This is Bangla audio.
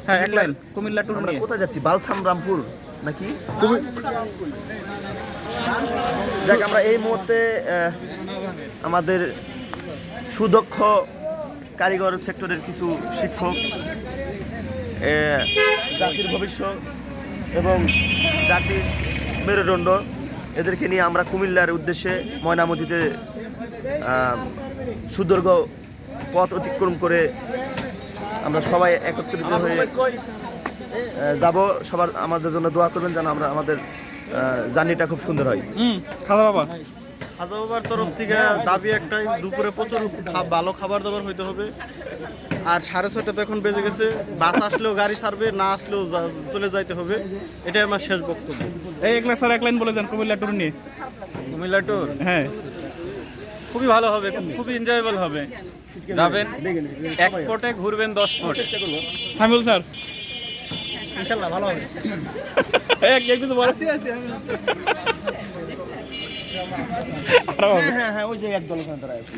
হ্যাঁ এক লাইন কুমিল্লা ট্যুর আমরা নিয়ে। কোথায় যাচ্ছি? বালসাম রামপুর নাকি? যাক, আমরা এই মুহূর্তে আমাদের সুদক্ষ কারিগর সেক্টরের কিছু শিক্ষক, জাতির ভবিষ্যৎ এবং জাতির মেরুদণ্ড, এদেরকে নিয়ে আমরা কুমিল্লার উদ্দেশ্যে ময়নামতিতে সুদীর্ঘ পথ অতিক্রম করে আমরা সবাই একত্রিত হয়ে যাব। সবার আমাদের জন্য দোয়া করবেন যেন আমরা আমাদের জার্নিটা খুব সুন্দর হয়। খাজা বাবা খাজা বাবার তরফ থেকে দাবি একটাই, দুপুরে প্রচুর ভালো খাবার দাবার হইতে হবে। আর 6:30 তো এখন বেজে গেছে, বাস আসলেও গাড়ি ছাড়বে, না আসলেও চলে যাইতে হবে। এটাই আমার শেষ বক্তব্য। এই এক লাইন স্যার, এক লাইন বলে দেন কুমিল্লা ট্যুর নিয়ে। কুমিল্লা ট্যুর হ্যাঁ খুবই ভালো হবে, খুবই এনজয়েবল হবে। যাবেন এক্সপোর্টে, ঘুরবেন 10 ফুট। সামিউল স্যার ইনশাল্লাহ ভালো হবে। এক কিছু বলে। হ্যাঁ, ওই যে একদল ওখানে দাঁড়ায় আছে।